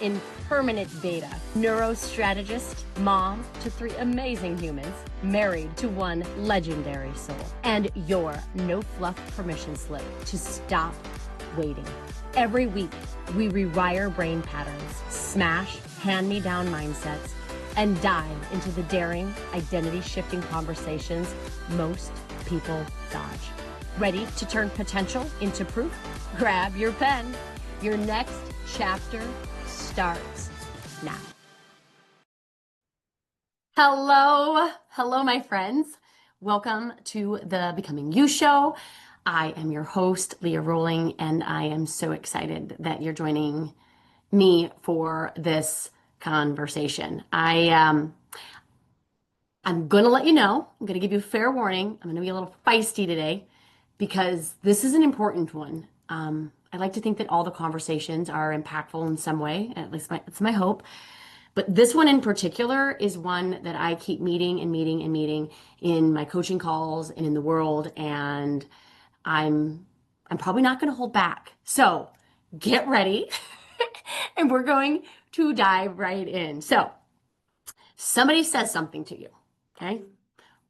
in permanent beta. Neurostrategist, mom to 3 amazing humans, married to 1 legendary soul, and your no fluff permission slip to stop waiting. Every week, we rewire brain patterns, smash hand-me-down mindsets, and dive into the daring, identity-shifting conversations most people dodge. Ready to turn potential into proof? Grab your pen. Your next chapter starts now. Hello, my friends. Welcome to the Becoming You show. I am your host, Leah Rolling, and I am so excited that you're joining me for this conversation. I'm going to let you know, I'm going to give you a fair warning. I'm going to be a little feisty today because this is an important one. I like to think that all the conversations are impactful in some way, at least it's my hope. But this one in particular is one that I keep meeting in my coaching calls and in the world, and I'm probably not going to hold back. So get ready, and we're going to dive right in. So somebody says something to you, okay?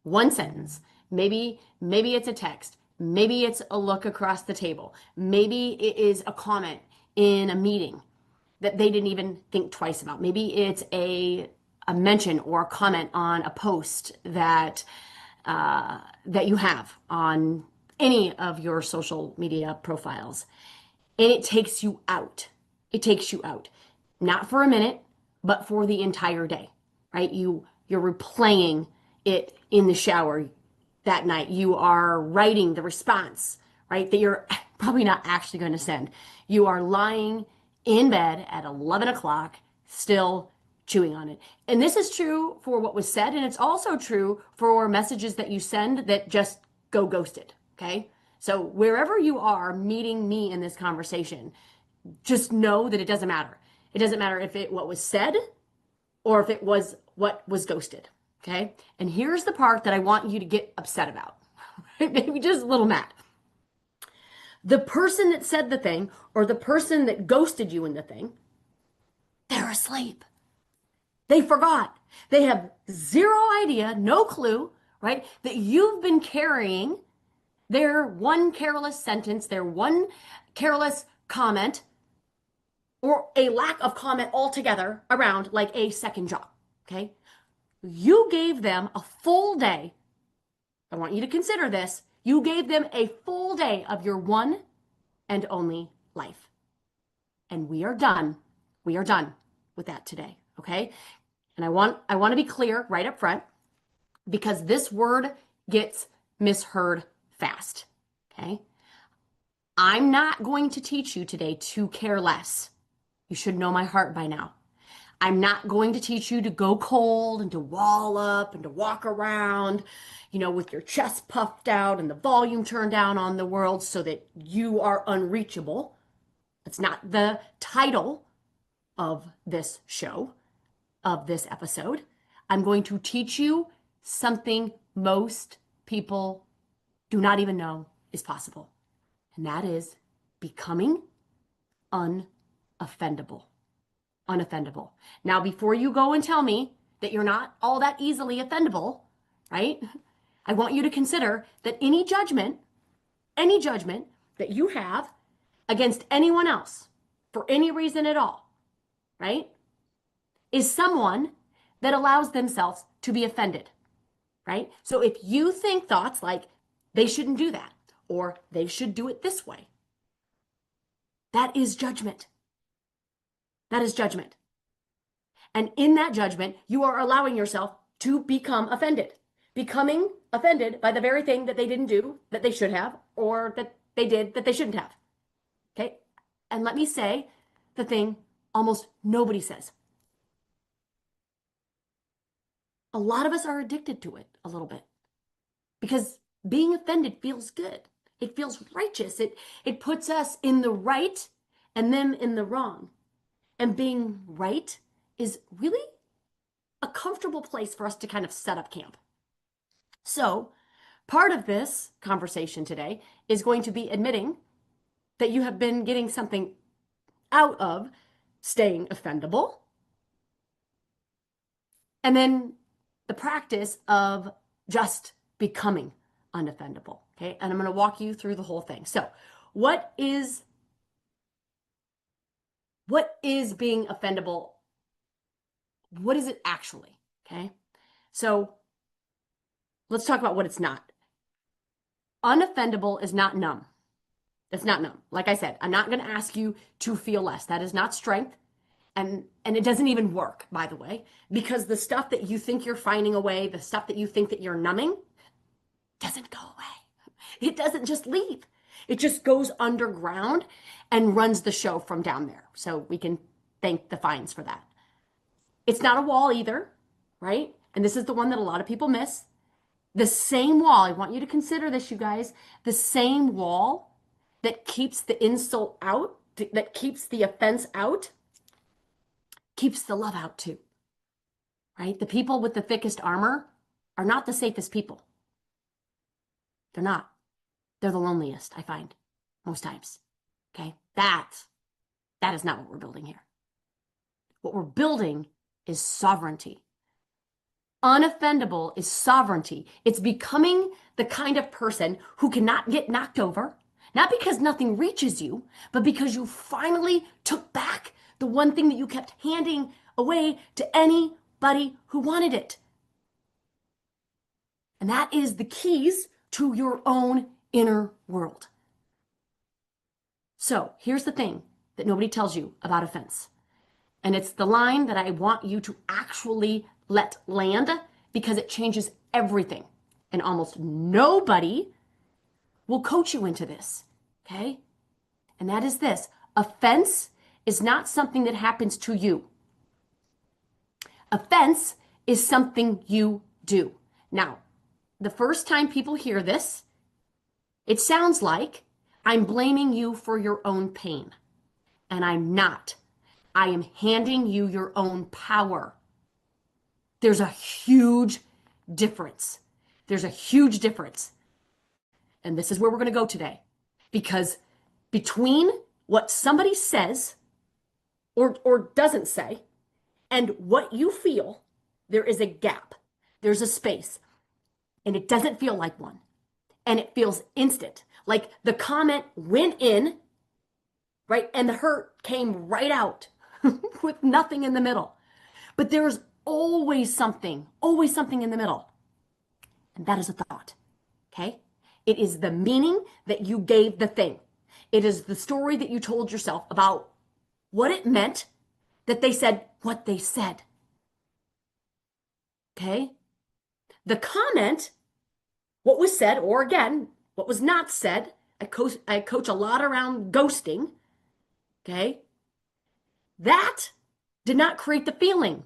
One sentence. Maybe it's a text. Maybe it's a look across the table. Maybe it is a comment in a meeting that they didn't even think twice about. Maybe it's a mention or a comment on a post that you have on any of your social media profiles. And it takes you out. It takes you out. Not for a minute, but for the entire day, right? You're replaying it in the shower that night. You are writing the response, right? That you're probably not actually going to send. You are lying in bed at 11 o'clock, still chewing on it. And this is true for what was said, and it's also true for messages that you send that just go ghosted, okay? So wherever you are meeting me in this conversation, just know that it doesn't matter. It doesn't matter if what was said or if it was what was ghosted. Okay. And here's the part that I want you to get upset about. Maybe just a little mad. The person that said the thing or the person that ghosted you in the thing, they're asleep. They forgot. They have zero idea, no clue, right? That you've been carrying their one careless sentence, their one careless comment, or a lack of comment altogether around like a second job. Okay. You gave them a full day. I want you to consider this. You gave them a full day of your one and only life. And we are done. We are done with that today. Okay. And I want to be clear right up front because this word gets misheard fast. Okay. I'm not going to teach you today to care less. You should know my heart by now. I'm not going to teach you to go cold and to wall up and to walk around, with your chest puffed out and the volume turned down on the world so that you are unreachable. That's not the title of this show, of this episode. I'm going to teach you something most people do not even know is possible. And that is becoming unoffendable. Unoffendable. Now, before you go and tell me that you're not all that easily offendable, right? I want you to consider that any judgment that you have against anyone else for any reason at all, right, is someone that allows themselves to be offended, right? So if you think thoughts like they shouldn't do that or they should do it this way, that is judgment. That is judgment. And in that judgment, you are allowing yourself to become offended, becoming offended by the very thing that they didn't do that they should have, or that they did that they shouldn't have. Okay. And let me say the thing almost nobody says. A lot of us are addicted to it a little bit because being offended feels good. It feels righteous. It puts us in the right and them in the wrong. And being right is really a comfortable place for us to kind of set up camp. So part of this conversation today is going to be admitting that you have been getting something out of staying offendable, and then the practice of just becoming unoffendable. Okay. And I'm going to walk you through the whole thing. So, what is being offendable? What is it actually? Okay. So, let's talk about what it's not. Unoffendable is not numb. It's not numb. Like I said, I'm not going to ask you to feel less. That is not strength. And it doesn't even work, by the way, because the stuff that you think you're finding away, the stuff that you think that you're numbing, doesn't go away. It doesn't just leave. It just goes underground and runs the show from down there. So we can thank the fines for that. It's not a wall either, right? And this is the one that a lot of people miss. The same wall, I want you to consider this, you guys, the same wall that keeps the insult out, that keeps the offense out, keeps the love out too, right? The people with the thickest armor are not the safest people. They're not. They're the loneliest, I find, most times. Okay? That is not what we're building here. What we're building is sovereignty. Unoffendable is sovereignty. It's becoming the kind of person who cannot get knocked over, not because nothing reaches you, but because you finally took back the one thing that you kept handing away to anybody who wanted it. And that is the keys to your own inner world. So here's the thing that nobody tells you about offense. And it's the line that I want you to actually let land because it changes everything. And almost nobody will coach you into this. Okay? And that is this: offense is not something that happens to you. Offense is something you do. Now, the first time people hear this, it sounds like I'm blaming you for your own pain. And I'm not. I am handing you your own power. There's a huge difference. There's a huge difference. And this is where we're going to go today. Because between what somebody says or doesn't say and what you feel, there is a gap. There's a space. And it doesn't feel like one. And it feels instant. Like the comment went in, right? And the hurt came right out with nothing in the middle. But there's always something in the middle. And that is a thought. Okay? It is the meaning that you gave the thing. It is the story that you told yourself about what it meant that they said what they said. Okay? The comment, what was said, or again, what was not said. I coach a lot around ghosting. Okay? That did not create the feeling.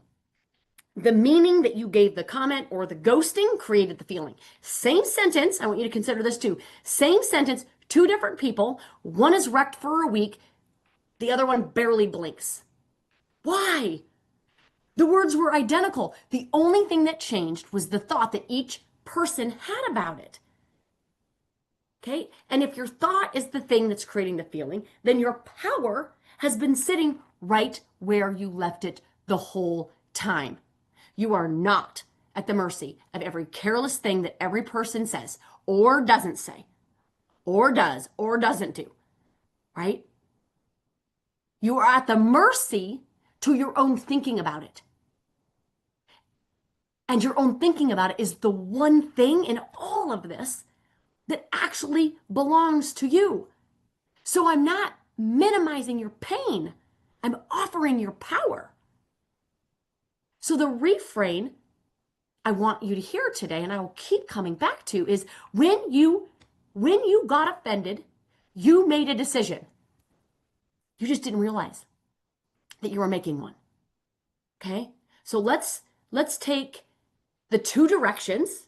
The meaning that you gave the comment or the ghosting created the feeling. Same sentence. I want you to consider this too. Same sentence, two different people. One is wrecked for a week. The other one barely blinks. Why? The words were identical. The only thing that changed was the thought that each person had about it. Okay? And if your thought is the thing that's creating the feeling, then your power has been sitting right where you left it the whole time. You are not at the mercy of every careless thing that every person says or doesn't say or does or doesn't do, right? You are at the mercy to your own thinking about it. And your own thinking about it is the one thing in all of this that actually belongs to you. So I'm not minimizing your pain. I'm offering your power. So the refrain I want you to hear today, and I will keep coming back to, is when you got offended, you made a decision. You just didn't realize that you were making one. Okay? So let's take the two directions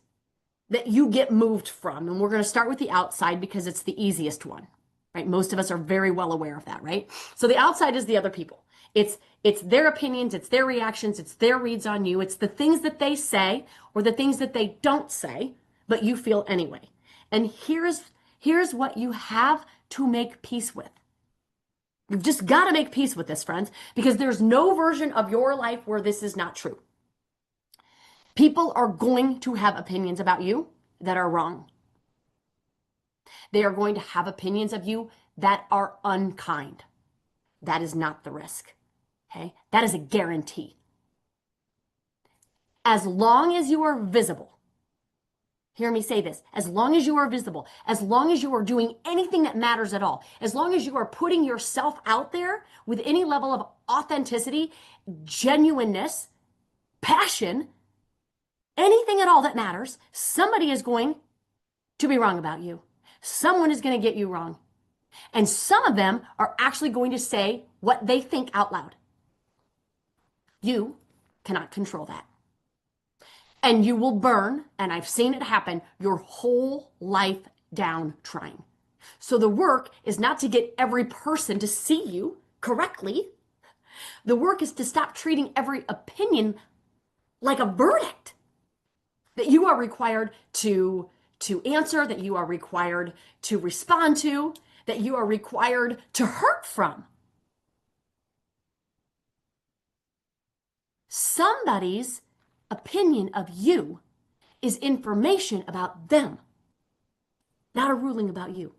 that you get moved from, and we're going to start with the outside because it's the easiest one. Right? Most of us are very well aware of that, right? So the outside is the other people. It's their opinions, it's their reactions, it's their reads on you. It's the things that they say or the things that they don't say, but you feel anyway. And here's what you have to make peace with. You've just got to make peace with this, friends, because there's no version of your life where this is not true. People are going to have opinions about you that are wrong. They are going to have opinions of you that are unkind. That is not the risk. Okay? That is a guarantee. As long as you are visible, hear me say this, as long as you are visible, as long as you are doing anything that matters at all, as long as you are putting yourself out there with any level of authenticity, genuineness, passion, anything at all that matters, somebody is going to be wrong about you. Someone is going to get you wrong. And some of them are actually going to say what they think out loud. You cannot control that. And you will burn, and I've seen it happen, your whole life down trying. So the work is not to get every person to see you correctly. The work is to stop treating every opinion like a verdict that you are required to answer, that you are required to respond to, that you are required to hurt from. Somebody's opinion of you is information about them, not a ruling about you.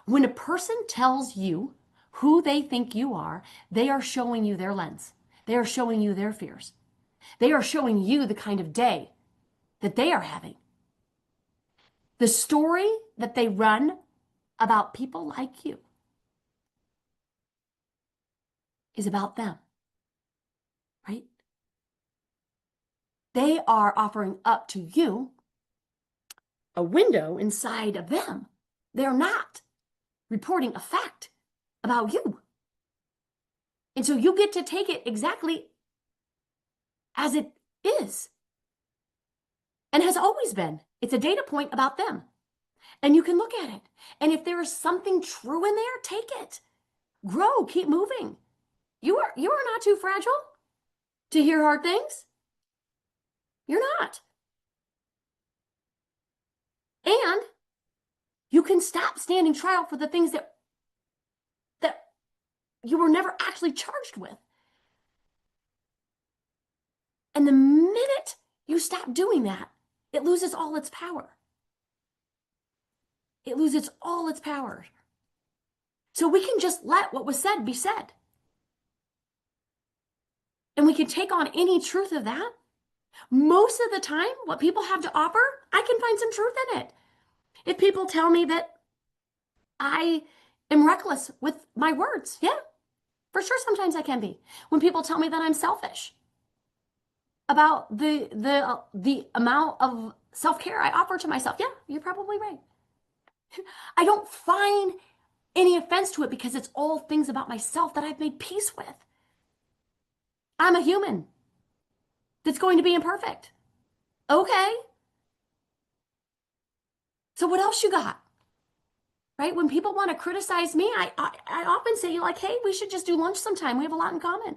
When a person tells you who they think you are, they are showing you their lens. They are showing you their fears. They are showing you the kind of day that they are having. The story that they run about people like you is about them, right? They are offering up to you a window inside of them. They're not reporting a fact about you. And so you get to take it exactly as it is and has always been. It's a data point about them. And you can look at it. And if there is something true in there, take it. Grow, keep moving. You are not too fragile to hear hard things. You're not. And you can stop standing trial for the things that you were never actually charged with. And the minute you stop doing that, it loses all its power. It loses all its power. So we can just let what was said be said. And we can take on any truth of that. Most of the time, what people have to offer, I can find some truth in it. If people tell me that I am reckless with my words, yeah, for sure, sometimes I can be. When people tell me that I'm selfish about the amount of self-care I offer to myself, yeah, you're probably right. I don't find any offense to it because it's all things about myself that I've made peace with. I'm a human that's going to be imperfect. Okay. So what else you got? Right? When people want to criticize me, I often say, like, hey, we should just do lunch sometime. We have a lot in common.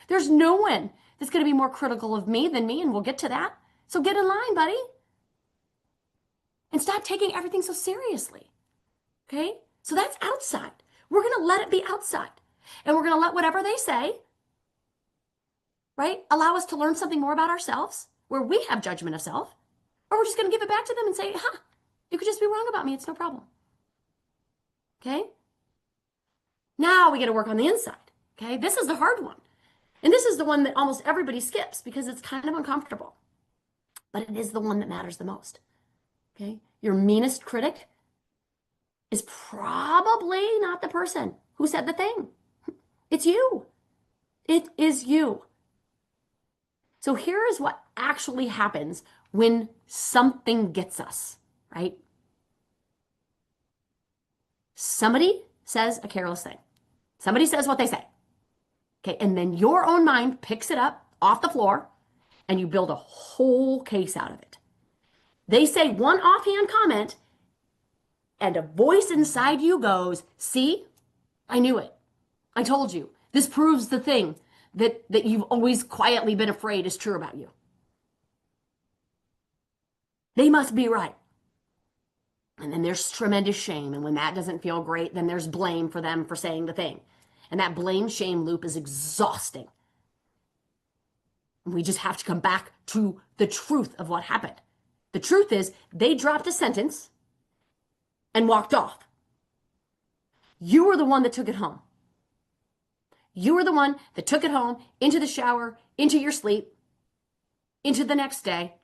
There's no one that's going to be more critical of me than me, and we'll get to that. So get in line, buddy. And stop taking everything so seriously. Okay? So that's outside. We're going to let it be outside. And we're going to let whatever they say, right, allow us to learn something more about ourselves, where we have judgment of self. Or we're just going to give it back to them and say, you could just be wrong about me. It's no problem. Okay? Now we got to work on the inside. Okay? This is the hard one. And this is the one that almost everybody skips because it's kind of uncomfortable. But it is the one that matters the most. Okay? Your meanest critic is probably not the person who said the thing. It's you. It is you. So here is what actually happens when something gets us, right? Somebody says a careless thing. Somebody says what they say. Okay, and then your own mind picks it up off the floor and you build a whole case out of it. They say one offhand comment and a voice inside you goes, see, I knew it. I told you. This proves the thing that you've always quietly been afraid is true about you. They must be right. And then there's tremendous shame. And when that doesn't feel great, then there's blame for them for saying the thing. And that blame shame loop is exhausting. We just have to come back to the truth of what happened. The truth is, they dropped a sentence and walked off. You were the one that took it home. You were the one that took it home, into the shower, into your sleep, into the next day.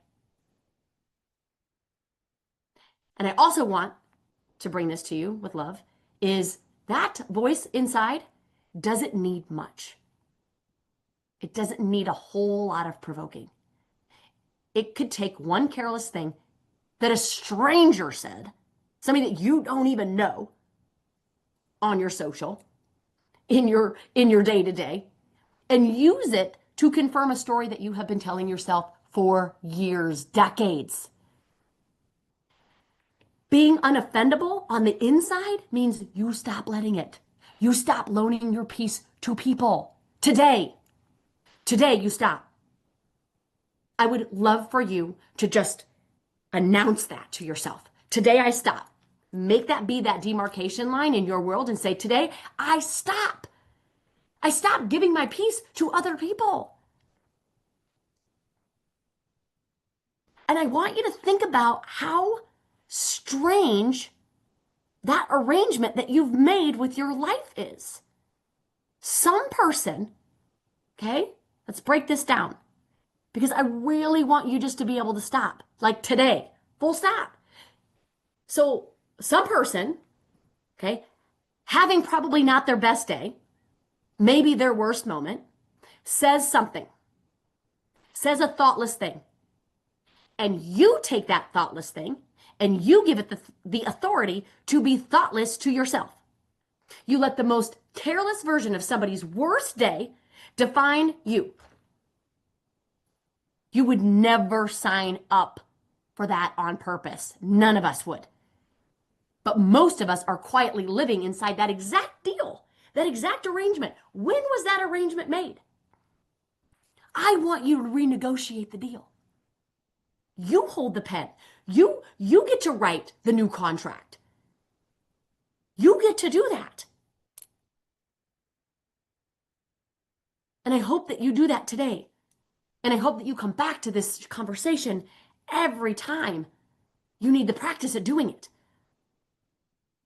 And I also want to bring this to you with love, is that voice inside doesn't need much. It doesn't need a whole lot of provoking. It could take one careless thing that a stranger said, somebody that you don't even know, on your social, in your day-to-day, and use it to confirm a story that you have been telling yourself for years, decades. Being unoffendable on the inside means you stop letting it. You stop loaning your peace to people. Today, you stop. I would love for you to just announce that to yourself. Today, I stop. Make that be that demarcation line in your world and say, today, I stop. I stop giving my peace to other people. And I want you to think about how strange that arrangement that you've made with your life is. Some person, okay, let's break this down, because I really want you just to be able to stop, like today, full stop. So some person, okay, having probably not their best day, maybe their worst moment, says something, says a thoughtless thing, and you take that thoughtless thing and you give it the authority to be thoughtless to yourself. You let the most careless version of somebody's worst day define you. You would never sign up for that on purpose. None of us would. But most of us are quietly living inside that exact deal, that exact arrangement. When was that arrangement made? I want you to renegotiate the deal. You hold the pen. You get to write the new contract. You get to do that. And I hope that you do that today. And I hope that you come back to this conversation every time you need the practice at doing it.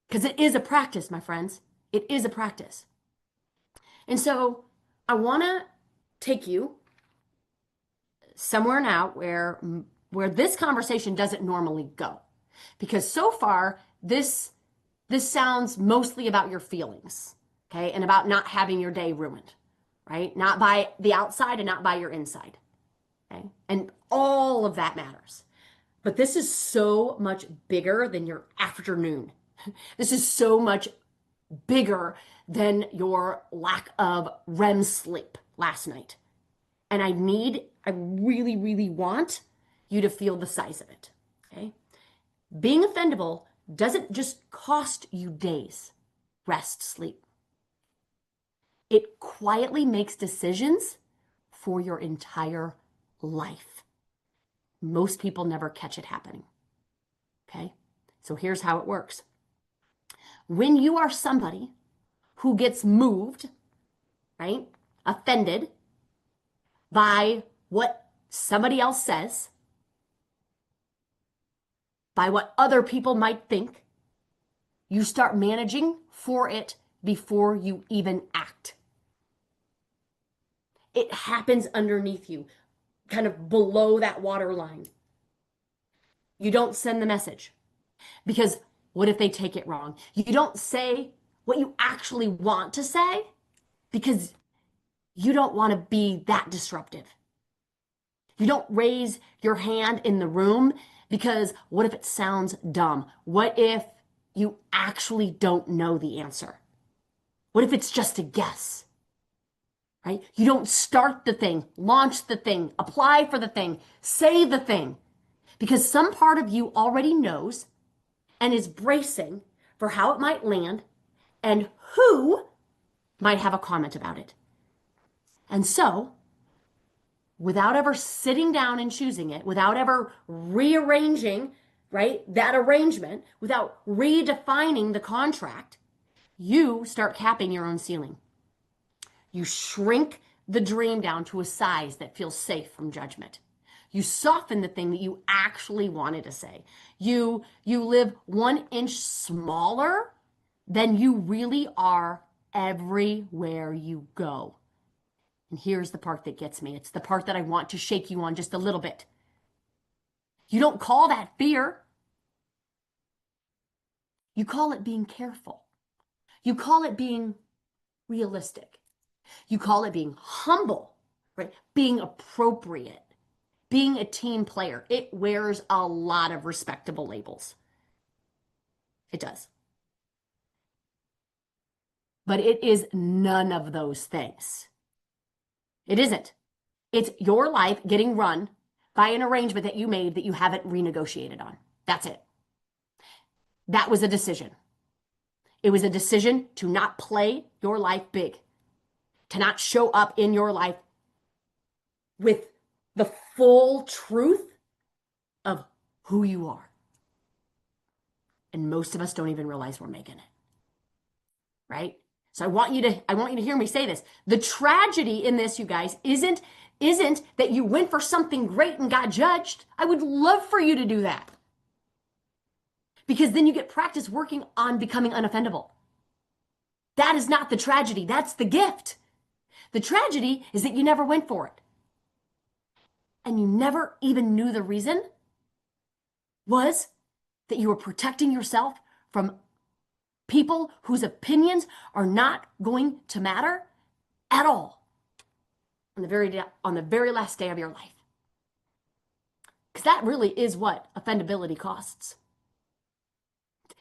Because it is a practice, my friends. It is a practice. And so I want to take you somewhere now where this conversation doesn't normally go. Because so far, this sounds mostly about your feelings, okay? And about not having your day ruined, right? Not by the outside and not by your inside, okay? And all of that matters. But this is so much bigger than your afternoon. This is so much bigger than your lack of REM sleep last night. And I really, really want you to feel the size of it, okay? Being offendable doesn't just cost you days, rest, sleep. It quietly makes decisions for your entire life. Most people never catch it happening, okay? So here's how it works. When you are somebody who gets moved, right, offended by what somebody else says, by what other people might think, you start managing for it before you even act. It happens underneath you, kind of below that waterline. You don't send the message because what if they take it wrong? You don't say what you actually want to say because you don't want to be that disruptive. You don't raise your hand in the room because what if it sounds dumb? What if you actually don't know the answer? What if it's just a guess? Right? You don't start the thing, launch the thing, apply for the thing, say the thing, because some part of you already knows and is bracing for how it might land and who might have a comment about it. And so, without ever sitting down and choosing it, without ever rearranging, right, that arrangement, without redefining the contract, you start capping your own ceiling. You shrink the dream down to a size that feels safe from judgment. You soften the thing that you actually wanted to say. You live 1 inch smaller than you really are everywhere you go. And here's the part that gets me. It's the part that I want to shake you on just a little bit. You don't call that fear. You call it being careful. You call it being realistic. You call it being humble, right? Being appropriate, being a team player. It wears a lot of respectable labels. It does. But it is none of those things. It isn't. It's your life getting run by an arrangement that you made that you haven't renegotiated on. That's it. That was a decision. It was a decision to not play your life big, to not show up in your life with the full truth of who you are. And most of us don't even realize we're making it. Right? So I want you to hear me say this. The tragedy in this, you guys, isn't that you went for something great and got judged. I would love for you to do that. Because then you get practice working on becoming unoffendable. That is not the tragedy. That's the gift. The tragedy is that you never went for it. And you never even knew the reason was that you were protecting yourself from people whose opinions are not going to matter at all on the very last day of your life. Because that really is what offendability costs.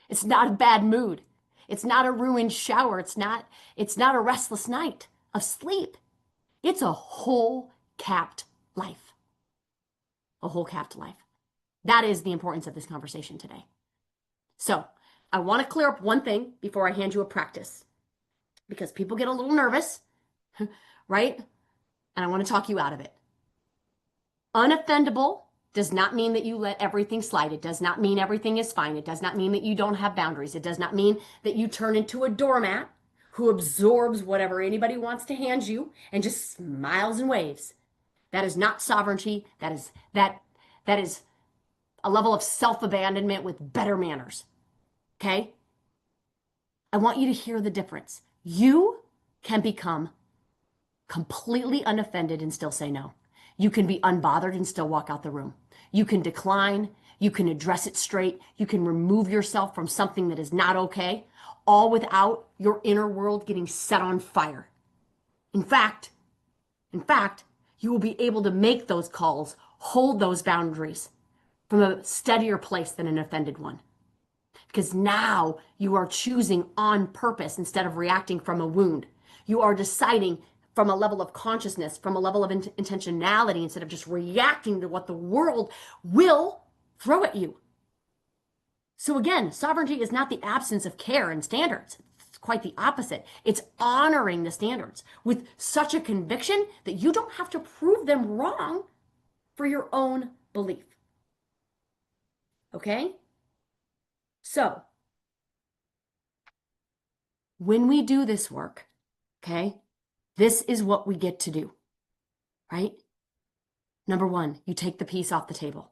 It's not a bad mood. It's not a ruined shower. It's not a restless night of sleep. It's a whole capped life. A whole capped life. That is the importance of this conversation today. So I want to clear up one thing before I hand you a practice, because people get a little nervous, right? And I want to talk you out of it. Unoffendable does not mean that you let everything slide. It does not mean everything is fine. It does not mean that you don't have boundaries. It does not mean that you turn into a doormat who absorbs whatever anybody wants to hand you and just smiles and waves. That is not sovereignty. That is a level of self-abandonment with better manners. Okay? I want you to hear the difference. You can become completely unoffended and still say no. You can be unbothered and still walk out the room. You can decline. You can address it straight. You can remove yourself from something that is not okay, all without your inner world getting set on fire. In fact, you will be able to make those calls, hold those boundaries from a steadier place than an offended one. Because now you are choosing on purpose instead of reacting from a wound. You are deciding from a level of consciousness, from a level of intentionality, instead of just reacting to what the world will throw at you. So again, sovereignty is not the absence of care and standards. It's quite the opposite. It's honoring the standards with such a conviction that you don't have to prove them wrong for your own belief. Okay? So, when we do this work, okay, this is what we get to do, right? Number one, you take the piece off the table,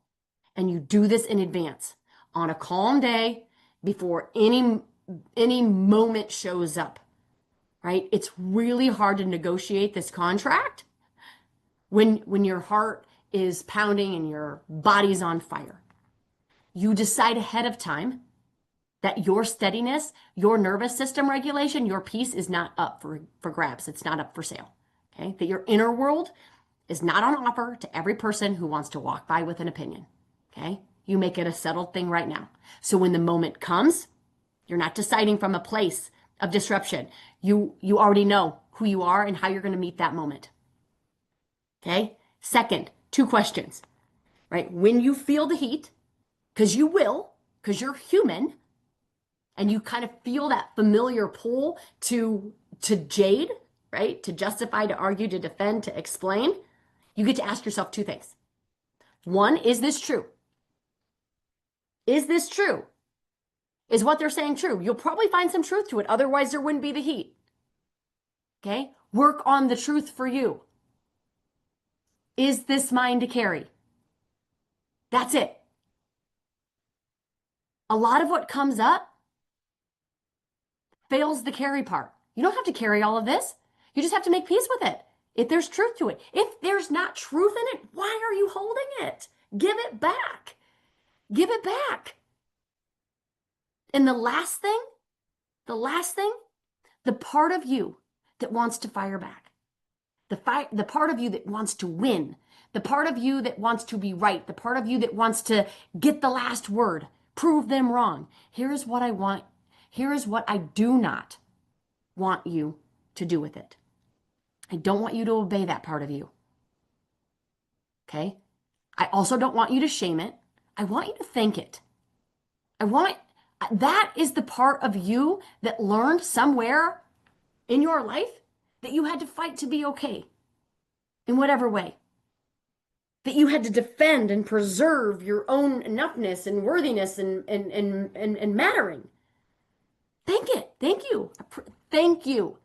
and you do this in advance on a calm day before any moment shows up, right? It's really hard to negotiate this contract when your heart is pounding and your body's on fire. You decide ahead of time that your steadiness, your nervous system regulation, your peace is not up for grabs. It's not up for sale. Okay? That your inner world is not on offer to every person who wants to walk by with an opinion. Okay? You make it a settled thing right now. So when the moment comes, you're not deciding from a place of disruption. You already know who you are and how you're going to meet that moment. Okay? Second, 2 questions. Right? When you feel the heat, because you will, because you're human, and you kind of feel that familiar pull to jade, right? To justify, to argue, to defend, to explain. You get to ask yourself 2 things. 1, is this true? Is this true? Is what they're saying true? You'll probably find some truth to it. Otherwise, there wouldn't be the heat. Okay? Work on the truth for you. Is this mine to carry? That's it. A lot of what comes up fails the carry part. You don't have to carry all of this. You just have to make peace with it. If there's truth to it. If there's not truth in it, why are you holding it? Give it back. Give it back. And the last thing, the part of you that wants to fire back, the part of you that wants to win, the part of you that wants to be right, the part of you that wants to get the last word, prove them wrong. Here is what I want. Here is what I do not want you to do with it. I don't want you to obey that part of you. Okay? I also don't want you to shame it. I want you to thank it. That is the part of you that learned somewhere in your life that you had to fight to be okay in whatever way. That you had to defend and preserve your own enoughness and worthiness and mattering. Thank it. Thank you. Thank you.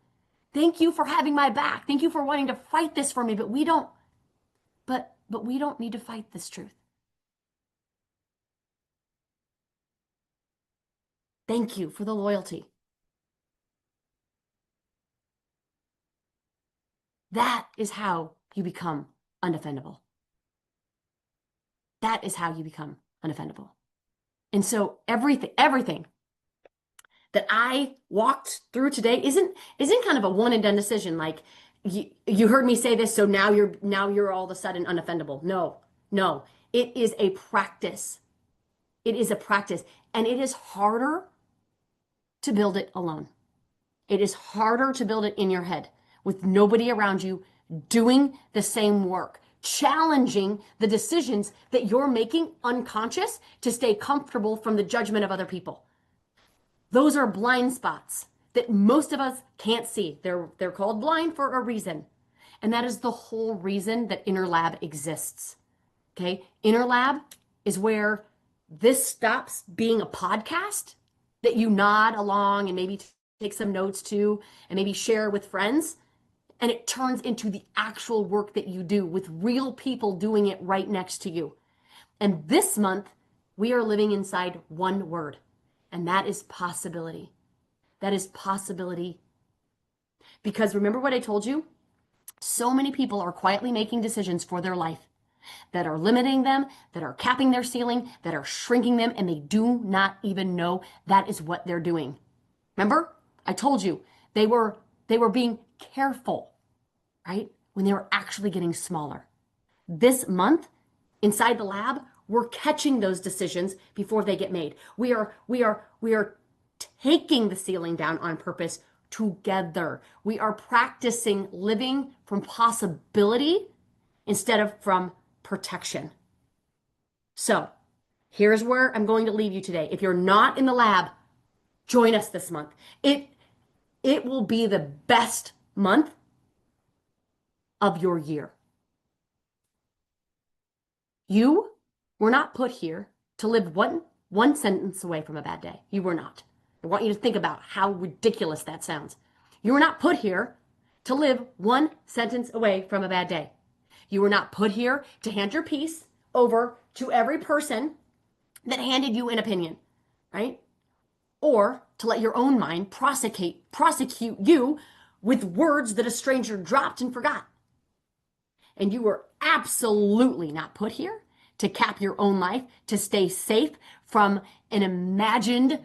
Thank you for having my back. Thank you for wanting to fight this for me, but we don't need to fight this truth. Thank you for the loyalty. That is how you become unoffendable. That is how you become unoffendable. And so everything that I walked through today isn't kind of a one and done decision. Like you heard me say this, so now you're all of a sudden unoffendable. No, it is a practice. It is a practice, and it is harder to build it alone. It is harder to build it in your head with nobody around you doing the same work, challenging the decisions that you're making unconscious to stay comfortable from the judgment of other people. Those are blind spots that most of us can't see. They're called blind for a reason. And that is the whole reason that Inner Lab exists. Okay? Inner Lab is where this stops being a podcast that you nod along and maybe take some notes to and maybe share with friends. And it turns into the actual work that you do with real people doing it right next to you. And this month, we are living inside one word, and that is possibility. That is possibility. Because remember what I told you? So many people are quietly making decisions for their life that are limiting them, that are capping their ceiling, that are shrinking them, and they do not even know that is what they're doing. Remember? I told you they were being careful, right? When they were actually getting smaller. This month, inside the lab, we're catching those decisions before they get made. We are taking the ceiling down on purpose together. We are practicing living from possibility instead of from protection. So here's where I'm going to leave you today. If you're not in the lab, join us this month. It will be the best month of your year. You were not put here to live one sentence away from a bad day. You were not. I want you to think about how ridiculous that sounds. You were not put here to live one sentence away from a bad day. You were not put here to hand your piece over to every person that handed you an opinion, right? Or to let your own mind prosecute you with words that a stranger dropped and forgot. And you were absolutely not put here to cap your own life, to stay safe from an imagined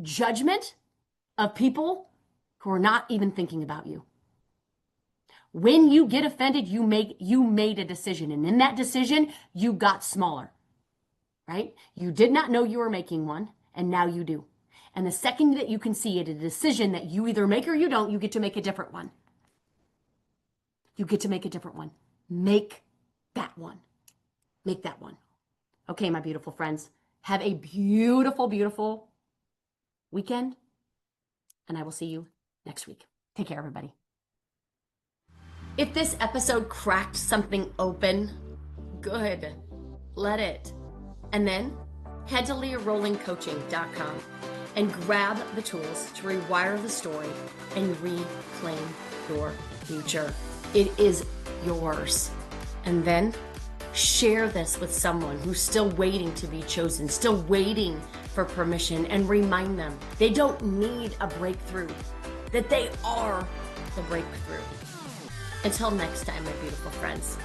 judgment of people who are not even thinking about you. When you get offended, you made a decision. And in that decision, you got smaller, right? You did not know you were making one, and now you do. And the second that you can see it, a decision that you either make or you don't, you get to make a different one. You get to make a different one. Make that one. Make that one. Okay, my beautiful friends. Have a beautiful, beautiful weekend. And I will see you next week. Take care, everybody. If this episode cracked something open, good. Let it. And then head to LeahRollingCoaching.com and grab the tools to rewire the story and reclaim your future. It is yours. And then share this with someone who's still waiting to be chosen, still waiting for permission, and remind them they don't need a breakthrough, that they are the breakthrough. Until next time, my beautiful friends.